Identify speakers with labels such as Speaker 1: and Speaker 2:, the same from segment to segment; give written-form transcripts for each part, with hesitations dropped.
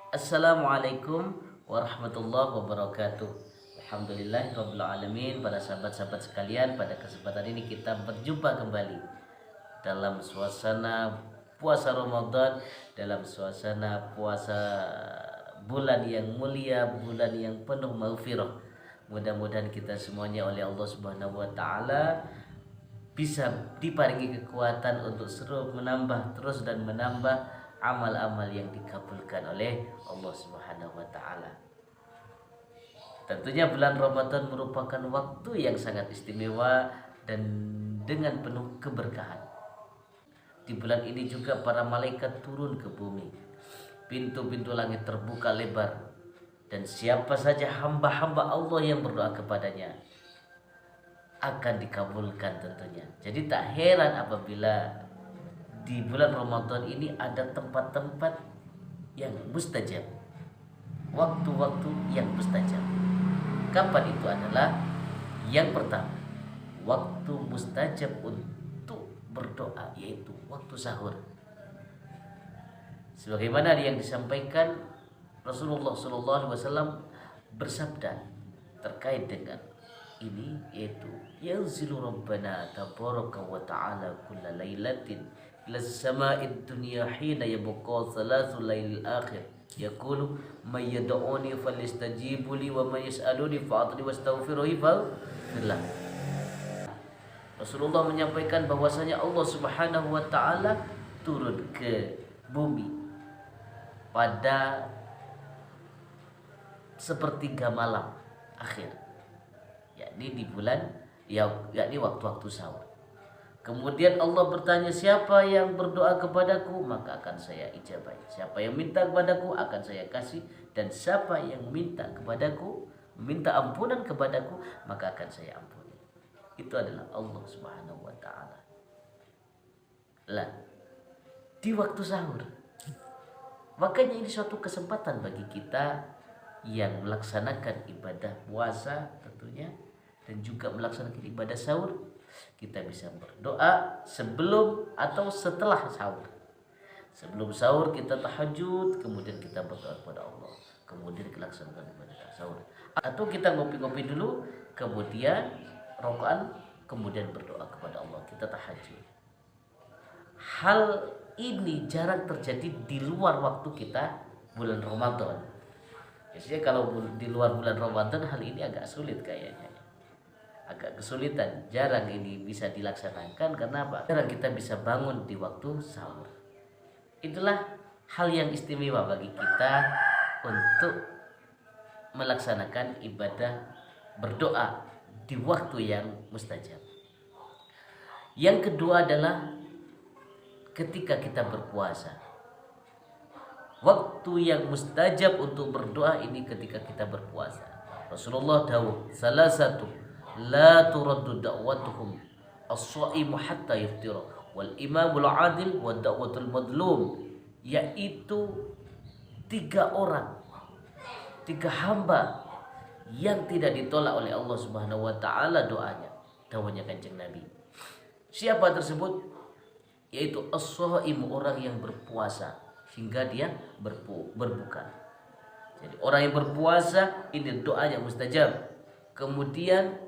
Speaker 1: Assalamualaikum warahmatullahi wabarakatuh. Alhamdulillahirabbil alamin. Para sahabat-sahabat sekalian, pada kesempatan ini kita berjumpa kembali dalam suasana puasa Ramadan, dalam suasana puasa bulan yang mulia, bulan yang penuh maghfirah. Mudah-mudahan kita semuanya oleh Allah Subhanahu wa taala bisa diparingi kekuatan untuk terus menambah terus dan menambah amal-amal yang dikabulkan oleh Allah Subhanahu wa taala. Tentunya bulan Ramadan merupakan waktu yang sangat istimewa dan dengan penuh keberkahan. Di bulan ini juga para malaikat turun ke bumi. Pintu-pintu langit terbuka lebar dan siapa saja hamba-hamba Allah yang berdoa kepadanya akan dikabulkan tentunya. Jadi tak heran apabila di bulan Ramadan ini ada tempat-tempat yang mustajab, waktu-waktu yang mustajab. Kapan itu adalah? Yang pertama, waktu mustajab untuk berdoa yaitu waktu sahur. Sebagaimana yang disampaikan Rasulullah SAW bersabda terkait dengan ini, yaitu yanzilu rabbana tabaraka wa ta'ala kulla lailatin ila sama'id dunya hina yabqa thalathu lailil akhir yaqulu may yad'uni falyastajibu li wa may yas'aluni fa'atni wastaghfiruhu faghfirlah. Rasulullah menyampaikan bahwasanya Allah Subhanahu wa taala turun ke bumi pada sepertiga malam akhir, yakni di bulan yakni waktu-waktu sahur. Kemudian Allah bertanya, siapa yang berdoa kepadaku maka akan saya ijabahi. Siapa yang minta kepadaku akan saya kasih, dan siapa yang minta kepadaku, minta ampunan kepadaku, maka akan saya ampuni. Itu adalah Allah Subhanahu wa taala. Lah, di waktu sahur. Makanya ini suatu kesempatan bagi kita yang melaksanakan ibadah puasa tentunya, dan juga melaksanakan ibadah sahur, kita bisa berdoa sebelum atau setelah sahur. Sebelum sahur kita tahajud, kemudian kita berdoa kepada Allah, kemudian kita laksanakan ibadah sahur. Atau kita ngopi-ngopi dulu, kemudian rokokan, kemudian berdoa kepada Allah, kita tahajud. Hal ini jarang terjadi di luar waktu kita bulan Ramadan. Biasanya kalau di luar bulan Ramadan hal ini agak sulit kayaknya. Agak kesulitan, jarang ini bisa dilaksanakan. Karena apa? Jarang kita bisa bangun di waktu sahur. Itulah hal yang istimewa bagi kita untuk melaksanakan ibadah berdoa di waktu yang mustajab. Yang kedua adalah ketika kita berpuasa. Waktu yang mustajab untuk berdoa ini ketika kita berpuasa. Rasulullah dawuh, salah satu la turaddu da'watuhum as-sha'imu hatta yuftira wal imamul adil wa da'watul madlum, yaitu tiga hamba yang tidak ditolak oleh Allah Subhanahu wa taala doanya. Dawanya Kanjeng Nabi. Siapa tersebut? Yaitu as-sha'im, orang yang berpuasa hingga dia berbuka. Jadi orang yang berpuasa ini doanya mustajab. Kemudian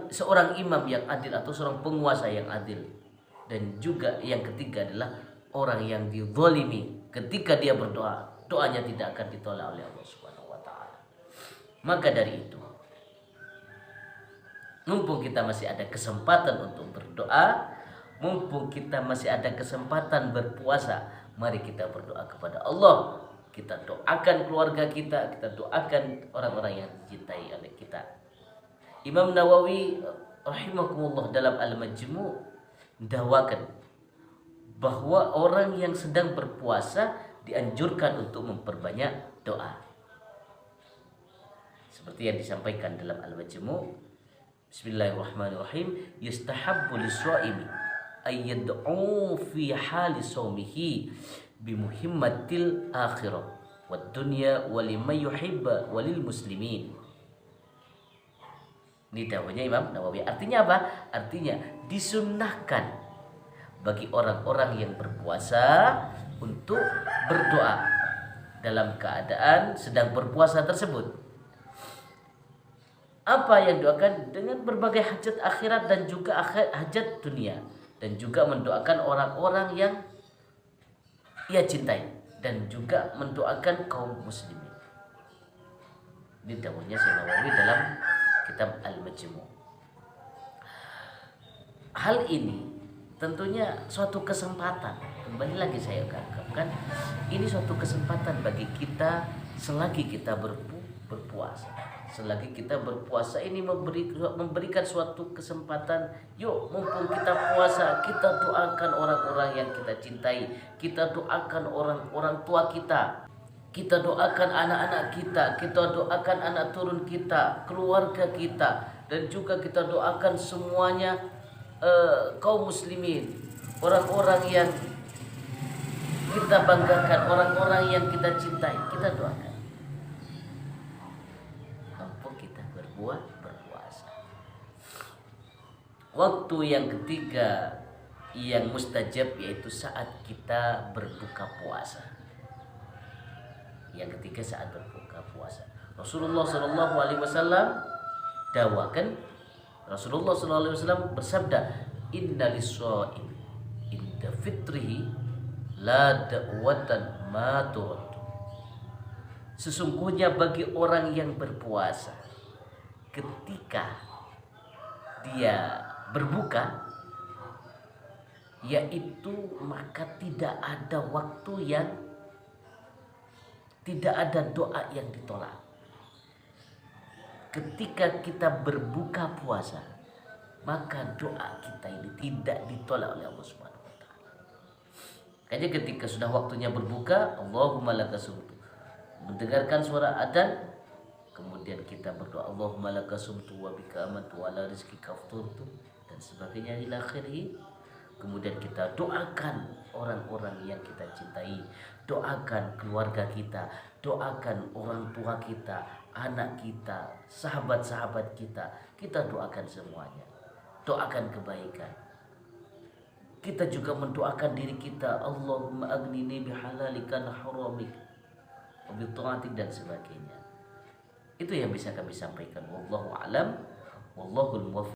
Speaker 1: seorang imam yang adil atau seorang penguasa yang adil, dan juga yang ketiga adalah orang yang dizalimi, ketika dia berdoa, doanya tidak akan ditolak oleh Allah Subhanahu wa taala. Maka dari itu, mumpung kita masih ada kesempatan untuk berdoa, mumpung kita masih ada kesempatan berpuasa, mari kita berdoa kepada Allah. Kita doakan keluarga kita doakan orang-orang yang dicintai oleh kita. Imam Nawawi rahimahumullah dalam Al-Majmu' dakwakan bahwa orang yang sedang berpuasa dianjurkan untuk memperbanyak doa. Seperti yang disampaikan dalam Al-Majmu', bismillahirrahmanirrahim, yustahabbu lis-shaimi ay yad'u fi hali shaumihi bi muhimmatil akhirah wad dunya wa liman yuhibba walil muslimin. Ini dawanya Imam Nawawi. Artinya apa? Artinya disunnahkan bagi orang-orang yang berpuasa untuk berdoa dalam keadaan sedang berpuasa tersebut. Apa yang doakan? Dengan berbagai hajat akhirat dan juga hajat dunia, dan juga mendoakan orang-orang yang ia cintai, dan juga mendoakan kaum muslimin. Ini dawuhnya Syekh Nawawi dalam kitab Al-Majmu'. Hal ini tentunya suatu kesempatan. Kembali lagi saya katakan, ini suatu kesempatan bagi kita selagi kita berpuasa. Selagi kita berpuasa ini memberikan suatu kesempatan. Yuk, mumpung kita puasa, kita doakan orang-orang yang kita cintai. Kita doakan orang-orang tua kita. Kita doakan anak-anak kita. Kita doakan anak turun kita, keluarga kita, dan juga kita doakan semuanya kaum muslimin, orang-orang yang kita banggakan, orang-orang yang kita cintai, kita doakan. Mumpung kita berpuasa. Waktu yang ketiga yang mustajab yaitu saat kita berbuka puasa. Yang ketiga saat berbuka puasa. Rasulullah Shallallahu Alaihi Wasallam dawakan. Rasulullah SAW bersabda, Inna lis-shaim inda fitrihi la da'watan ma turad. Sesungguhnya bagi orang yang berpuasa, ketika dia berbuka, yaitu maka tidak ada waktu yang tidak ada doa yang ditolak. Ketika kita berbuka puasa, maka doa kita ini tidak ditolak oleh Allah Subhanahu wa taala. Makanya ketika sudah waktunya berbuka, Allahumma lakasumtu, mendengarkan suara adzan, kemudian kita berdoa, Allahumma lakasumtu wa bika amantu wa ala rizqika afturtu, dan sebagainya ila akhirih. Kemudian kita doakan orang-orang yang kita cintai, doakan keluarga kita, doakan orang tua kita, anak kita, sahabat-sahabat kita. Kita doakan semuanya. Doakan kebaikan. Kita juga mendoakan diri kita, Allahumma aghnini bihalalika an haramik wa bi ta'atik, dan sebagainya. Itu yang bisa kami sampaikan. Wallahu a'lam, wallahul muwaffiq.